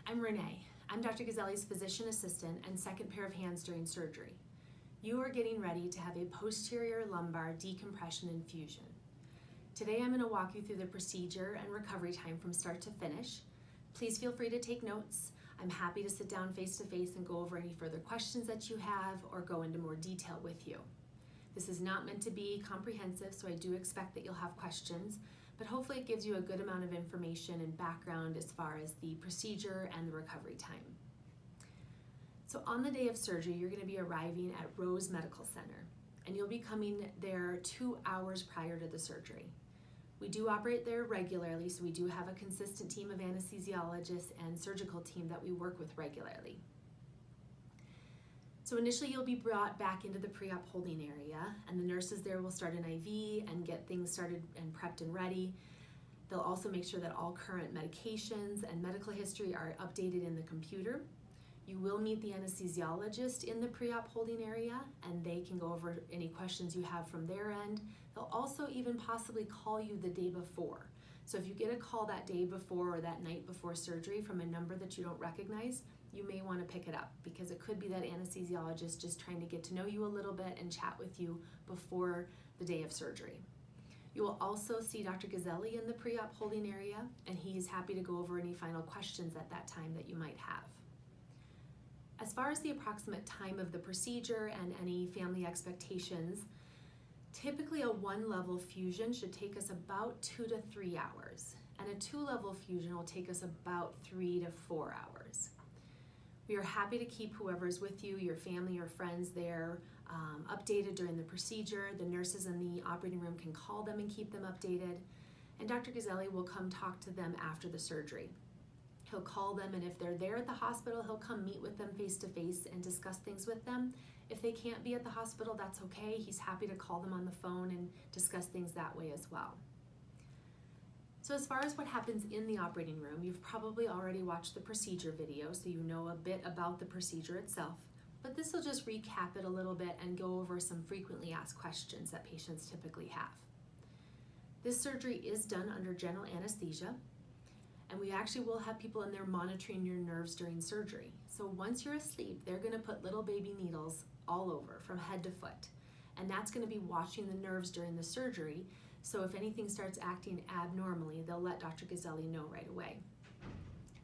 I'm Renee. I'm Dr. Gazelli's physician assistant and second pair of hands during surgery. You are getting ready to have a posterior lumbar decompression infusion. Today I'm going to walk you through the procedure and recovery time from start to finish. Please feel free to take notes. I'm happy to sit down face to face and go over any further questions that you have or go into more detail with you. This is not meant to be comprehensive, so I do expect that you'll have questions, but hopefully it gives you a good amount of information and background as far as the procedure and the recovery time. So on the day of surgery, you're going to be arriving at Rose Medical Center, and you'll be coming there 2 hours prior to the surgery. We do operate there regularly, so we do have a consistent team of anesthesiologists and surgical team that we work with regularly. So initially you'll be brought back into the pre-op holding area, and the nurses there will start an IV and get things started and prepped and ready. They'll also make sure that all current medications and medical history are updated in the computer. You will meet the anesthesiologist in the pre-op holding area, and they can go over any questions you have from their end. They'll also even possibly call you the day before. So if you get a call that day before or that night before surgery from a number that you don't recognize, you may want to pick it up, because it could be that anesthesiologist just trying to get to know you a little bit and chat with you before the day of surgery. You will also see Dr. Gazelli in the pre-op holding area, and he's happy to go over any final questions at that time that you might have. As far as the approximate time of the procedure and any family expectations, typically a one-level fusion should take us about 2 to 3 hours, and a two-level fusion will take us about 3 to 4 hours. We are happy to keep whoever's with you, your family or friends there, updated during the procedure. The nurses in the operating room can call them and keep them updated, and Dr. Gazelli will come talk to them after the surgery. He'll call them, and if they're there at the hospital, he'll come meet with them face to face and discuss things with them. If they can't be at the hospital, that's okay. He's happy to call them on the phone and discuss things that way as well. So as far as what happens in the operating room, you've probably already watched the procedure video, so you know a bit about the procedure itself, but this will just recap it a little bit and go over some frequently asked questions that patients typically have. This surgery is done under general anesthesia, and we actually will have people in there monitoring your nerves during surgery. So once you're asleep, they're going to put little baby needles all over from head to foot, and that's going to be watching the nerves during the surgery. So if anything starts acting abnormally, they'll let Dr. Gazelli know right away.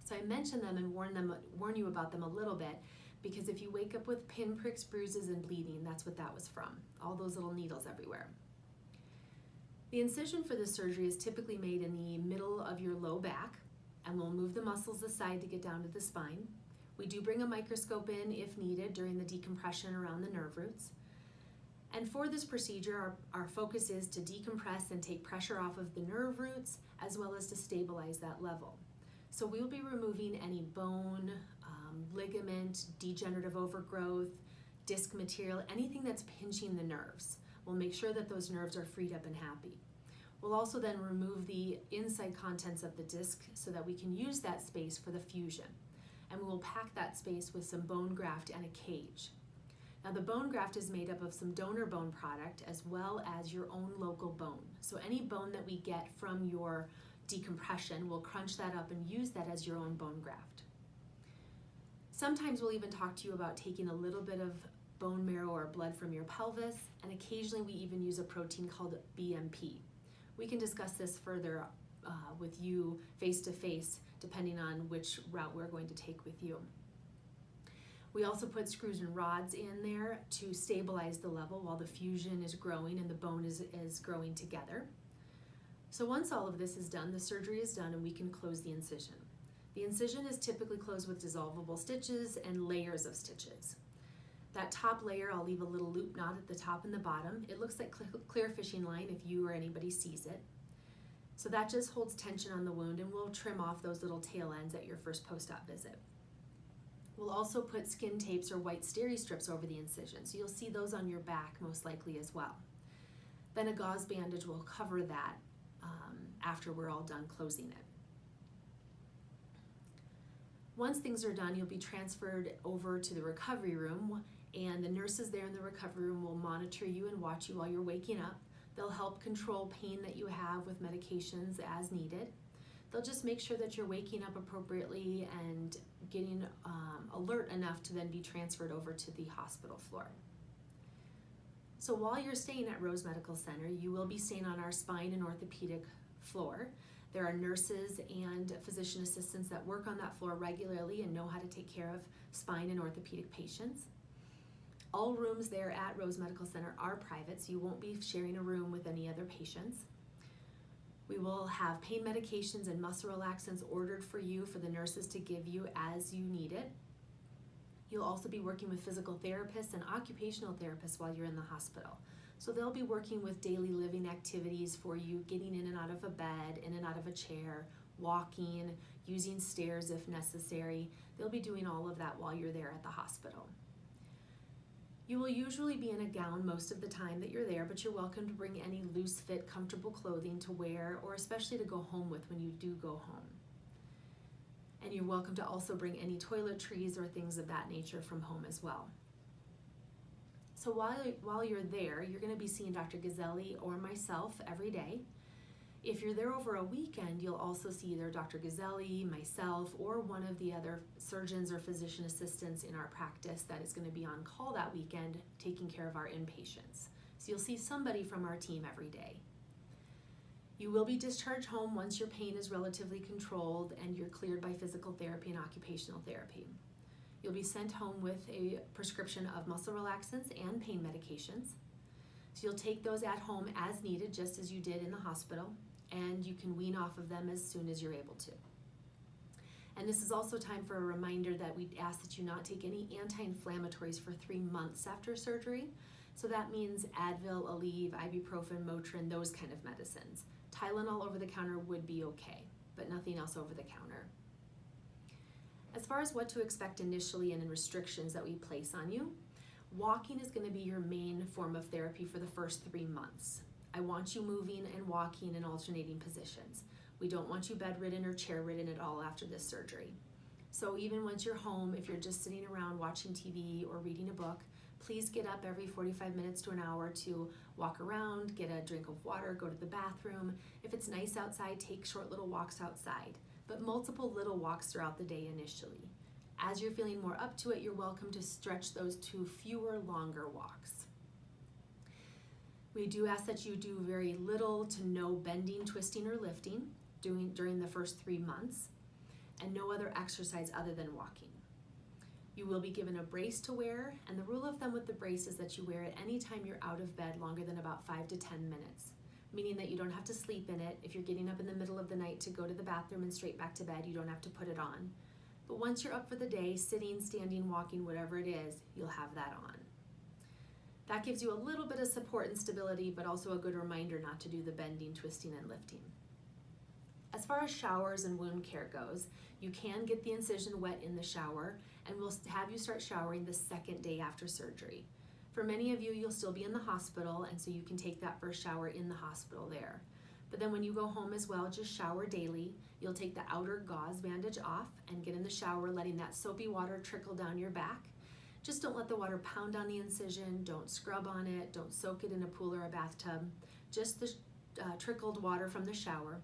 So I mentioned them and warn you about them a little bit, because if you wake up with pinpricks, bruises, and bleeding, that's what that was from, all those little needles everywhere. The incision for the surgery is typically made in the middle of your low back, and we'll move the muscles aside to get down to the spine. We do bring a microscope in if needed during the decompression around the nerve roots. And for this procedure, our focus is to decompress and take pressure off of the nerve roots, as well as to stabilize that level. So we'll be removing any bone, ligament, degenerative overgrowth, disc material, anything that's pinching the nerves. We'll make sure that those nerves are freed up and happy. We'll also then remove the inside contents of the disc so that we can use that space for the fusion. And we will pack that space with some bone graft and a cage. Now the bone graft is made up of some donor bone product as well as your own local bone. So any bone that we get from your decompression, we'll crunch that up and use that as your own bone graft. Sometimes we'll even talk to you about taking a little bit of bone marrow or blood from your pelvis, and occasionally we even use a protein called BMP. We can discuss this further with you face to face, depending on which route we're going to take with you. We also put screws and rods in there to stabilize the level while the fusion is growing and the bone is growing together. So once all of this is done, the surgery is done and we can close the incision. The incision is typically closed with dissolvable stitches and layers of stitches. That top layer, I'll leave a little loop knot at the top and the bottom. It looks like clear fishing line if you or anybody sees it. So that just holds tension on the wound, and we'll trim off those little tail ends at your first post-op visit. We'll also put skin tapes or white steri strips over the incision, so you'll see those on your back most likely as well. Then a gauze bandage will cover that after we're all done closing it. Once things are done, you'll be transferred over to the recovery room, and the nurses there in the recovery room will monitor you and watch you while you're waking up. They'll help control pain that you have with medications as needed. They'll just make sure that you're waking up appropriately and getting alert enough to then be transferred over to the hospital floor. So while you're staying at Rose Medical Center, you will be staying on our spine and orthopedic floor. There are nurses and physician assistants that work on that floor regularly and know how to take care of spine and orthopedic patients. All rooms there at Rose Medical Center are private, so you won't be sharing a room with any other patients. We will have pain medications and muscle relaxants ordered for you for the nurses to give you as you need it. You'll also be working with physical therapists and occupational therapists while you're in the hospital. So they'll be working with daily living activities for you, getting in and out of a bed, in and out of a chair, walking, using stairs if necessary. They'll be doing all of that while you're there at the hospital. You will usually be in a gown most of the time that you're there, but you're welcome to bring any loose fit, comfortable clothing to wear, or especially to go home with when you do go home. And you're welcome to also bring any toiletries or things of that nature from home as well. So while you're there, you're going to be seeing Dr. Gazelli or myself every day. If you're there over a weekend, you'll also see either Dr. Gazelli, myself, or one of the other surgeons or physician assistants in our practice that is going to be on call that weekend taking care of our inpatients. So you'll see somebody from our team every day. You will be discharged home once your pain is relatively controlled and you're cleared by physical therapy and occupational therapy. You'll be sent home with a prescription of muscle relaxants and pain medications. So you'll take those at home as needed, just as you did in the hospital, and you can wean off of them as soon as you're able to. And this is also time for a reminder that we ask that you not take any anti-inflammatories for 3 months after surgery. So that means Advil, Aleve, ibuprofen, Motrin, those kind of medicines. Tylenol over the counter would be okay, but nothing else over the counter. As far as what to expect initially and in restrictions that we place on you, walking is going to be your main form of therapy for the first 3 months. I want you moving and walking in alternating positions. We don't want you bedridden or chair-ridden at all after this surgery. So even once you're home, if you're just sitting around watching TV or reading a book, please get up every 45 minutes to an hour to walk around, get a drink of water, go to the bathroom. If it's nice outside, take short little walks outside, but multiple little walks throughout the day initially. As you're feeling more up to it, you're welcome to stretch those to fewer, longer walks. We do ask that you do very little to no bending, twisting, or lifting during the first 3 months, and no other exercise other than walking. You will be given a brace to wear, and the rule of thumb with the brace is that you wear it anytime you're out of bed longer than about 5 to 10 minutes, meaning that you don't have to sleep in it. If you're getting up in the middle of the night to go to the bathroom and straight back to bed, you don't have to put it on. But once you're up for the day, sitting, standing, walking, whatever it is, you'll have that on. That gives you a little bit of support and stability, but also a good reminder not to do the bending, twisting, and lifting. As far as showers and wound care goes, you can get the incision wet in the shower, and we'll have you start showering the second day after surgery. For many of you, you'll still be in the hospital, and so you can take that first shower in the hospital there. But then when you go home as well, just shower daily. You'll take the outer gauze bandage off and get in the shower, letting that soapy water trickle down your back. Just don't let the water pound on the incision, don't scrub on it, don't soak it in a pool or a bathtub, just the trickled water from the shower.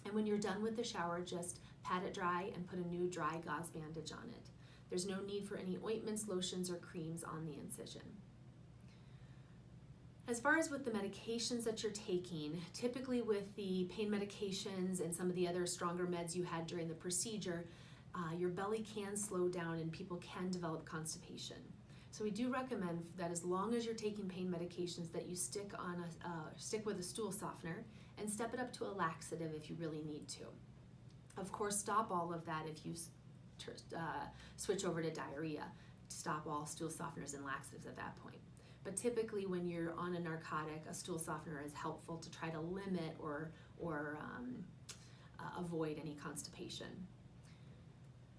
And when you're done with the shower, just pat it dry and put a new dry gauze bandage on it. There's no need for any ointments, lotions, or creams on the incision. As far as with the medications that you're taking, typically with the pain medications and some of the other stronger meds you had during the procedure, your belly can slow down and people can develop constipation. So we do recommend that as long as you're taking pain medications that you stick with a stool softener and step it up to a laxative if you really need to. Of course, stop all of that if you switch over to diarrhea. Stop all stool softeners and laxatives at that point. But typically when you're on a narcotic, a stool softener is helpful to try to limit or avoid any constipation.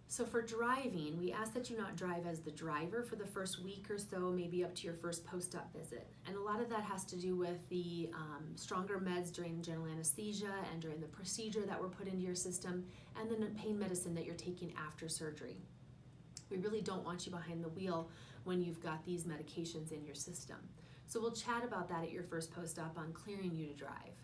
So for driving, we ask that you not drive as the driver for the first week or so, maybe up to your first post-op visit. And a lot of that has to do with the stronger meds during general anesthesia and during the procedure that were put into your system, and then the pain medicine that you're taking after surgery. We really don't want you behind the wheel when you've got these medications in your system. So we'll chat about that at your first post-op on clearing you to drive.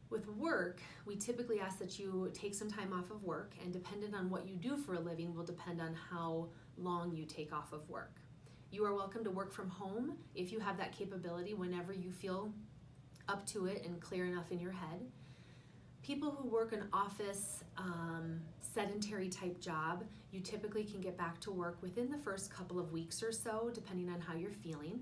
With work, we typically ask that you take some time off of work, and dependent on what you do for a living will depend on how long you take off of work. You are welcome to work from home if you have that capability whenever you feel up to it and clear enough in your head. People who work an office, sedentary type job, you typically can get back to work within the first couple of weeks or so, depending on how you're feeling.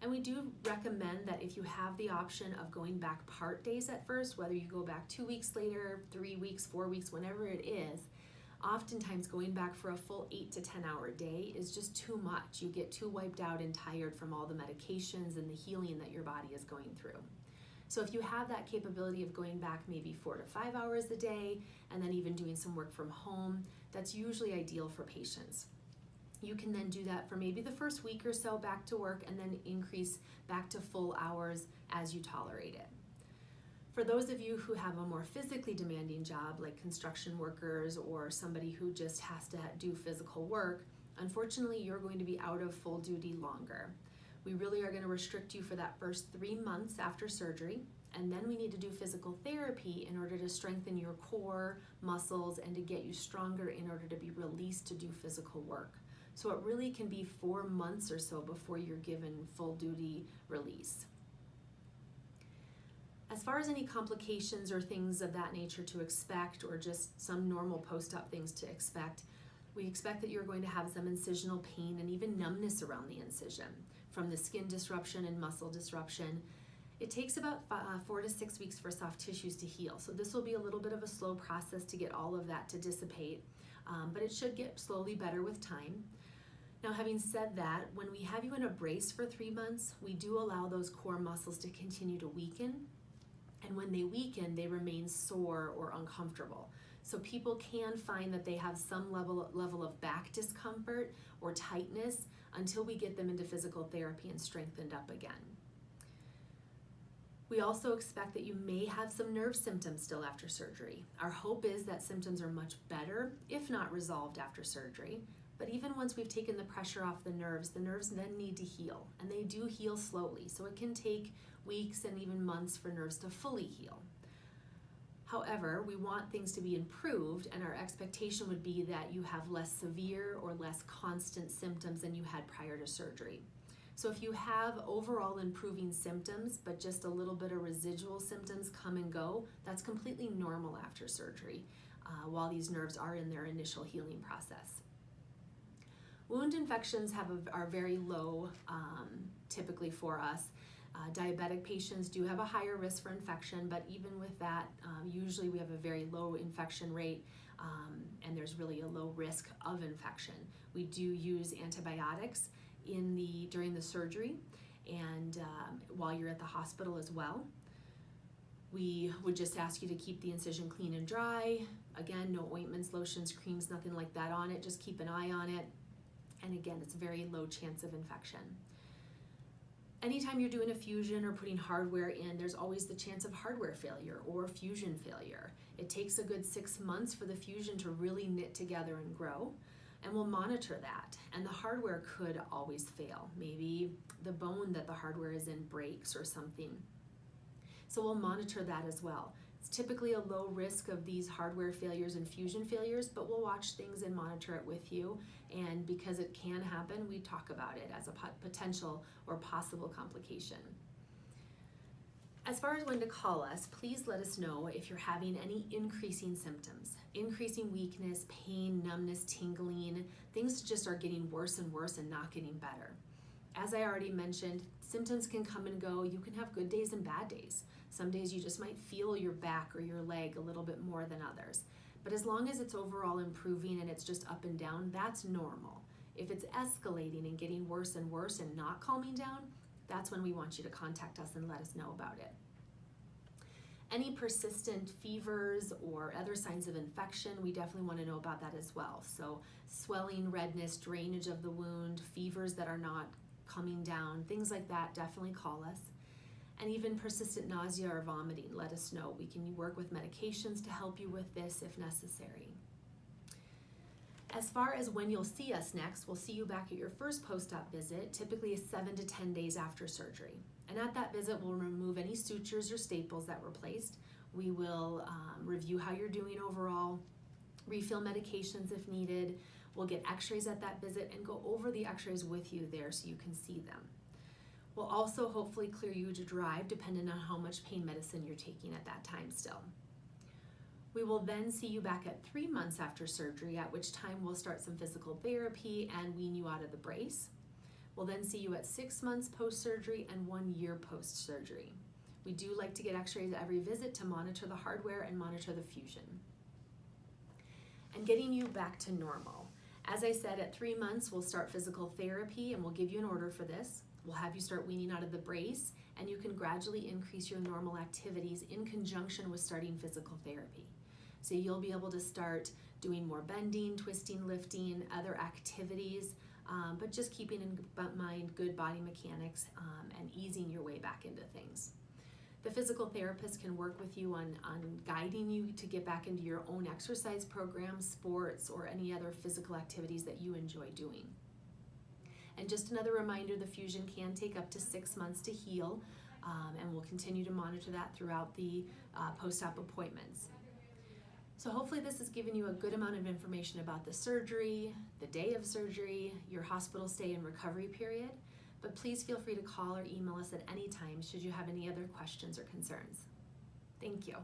And we do recommend that if you have the option of going back part days at first, whether you go back 2 weeks later, 3 weeks, 4 weeks, whenever it is, oftentimes going back for a full 8 to 10 hour day is just too much. You get too wiped out and tired from all the medications and the healing that your body is going through. So if you have that capability of going back maybe 4 to 5 hours a day and then even doing some work from home, that's usually ideal for patients. You can then do that for maybe the first week or so back to work and then increase back to full hours as you tolerate it. For those of you who have a more physically demanding job like construction workers or somebody who just has to do physical work, unfortunately you're going to be out of full duty longer. We really are going to restrict you for that first 3 months after surgery, and then we need to do physical therapy in order to strengthen your core, muscles, and to get you stronger in order to be released to do physical work. So it really can be 4 months or so before you're given full duty release. As far as any complications or things of that nature to expect, or just some normal post-op things to expect, we expect that you're going to have some incisional pain and even numbness around the incision from the skin disruption and muscle disruption. It takes about 4 to 6 weeks for soft tissues to heal. So this will be a little bit of a slow process to get all of that to dissipate, but it should get slowly better with time. Now, having said that, when we have you in a brace for 3 months, we do allow those core muscles to continue to weaken. And when they weaken, they remain sore or uncomfortable. So people can find that they have some level of back discomfort or tightness until we get them into physical therapy and strengthened up again. We also expect that you may have some nerve symptoms still after surgery. Our hope is that symptoms are much better, if not resolved after surgery. But even once we've taken the pressure off the nerves then need to heal, and they do heal slowly. So it can take weeks and even months for nerves to fully heal. However, we want things to be improved, and our expectation would be that you have less severe or less constant symptoms than you had prior to surgery. So if you have overall improving symptoms, but just a little bit of residual symptoms come and go, that's completely normal after surgery while these nerves are in their initial healing process. Wound infections are very low typically for us. Diabetic patients do have a higher risk for infection, but even with that, usually we have a very low infection rate, and there's really a low risk of infection. We do use antibiotics during the surgery and while you're at the hospital as well. We would just ask you to keep the incision clean and dry. Again, no ointments, lotions, creams, nothing like that on it. Just keep an eye on it. And again, it's a very low chance of infection. Anytime you're doing a fusion or putting hardware in, there's always the chance of hardware failure or fusion failure. It takes a good 6 months for the fusion to really knit together and grow, and we'll monitor that. And the hardware could always fail. Maybe the bone that the hardware is in breaks or something. So we'll monitor that as well. It's typically a low risk of these hardware failures and fusion failures, but we'll watch things and monitor it with you. And because it can happen, we talk about it as a potential or possible complication. As far as when to call us, please let us know if you're having any increasing symptoms, increasing weakness, pain, numbness, tingling, things just are getting worse and worse and not getting better. As I already mentioned, symptoms can come and go. You can have good days and bad days. Some days you just might feel your back or your leg a little bit more than others. But as long as it's overall improving and it's just up and down, that's normal. If it's escalating and getting worse and worse and not calming down, that's when we want you to contact us and let us know about it. Any persistent fevers or other signs of infection, we definitely want to know about that as well. So swelling, redness, drainage of the wound, fevers that are not coming down, things like that, definitely call us. And even persistent nausea or vomiting, let us know. We can work with medications to help you with this if necessary. As far as when you'll see us next, we'll see you back at your first post-op visit, typically 7 to 10 days after surgery. And at that visit, we'll remove any sutures or staples that were placed. We will review how you're doing overall, refill medications if needed. We'll get x-rays at that visit and go over the x-rays with you there so you can see them. We'll also hopefully clear you to drive depending on how much pain medicine you're taking at that time still. We will then see you back at 3 months after surgery, at which time we'll start some physical therapy and wean you out of the brace. We'll then see you at 6 months post-surgery and 1 year post-surgery. We do like to get x-rays every visit to monitor the hardware and monitor the fusion. And getting you back to normal. As I said, at 3 months, we'll start physical therapy and we'll give you an order for this. We'll have you start weaning out of the brace, and you can gradually increase your normal activities in conjunction with starting physical therapy. So you'll be able to start doing more bending, twisting, lifting, other activities, but just keeping in mind good body mechanics and easing your way back into things. The physical therapist can work with you on guiding you to get back into your own exercise programs, sports, or any other physical activities that you enjoy doing. And just another reminder, the fusion can take up to 6 months to heal, and we'll continue to monitor that throughout the post-op appointments. So hopefully this has given you a good amount of information about the surgery, the day of surgery, your hospital stay and recovery period, but please feel free to call or email us at any time should you have any other questions or concerns. Thank you.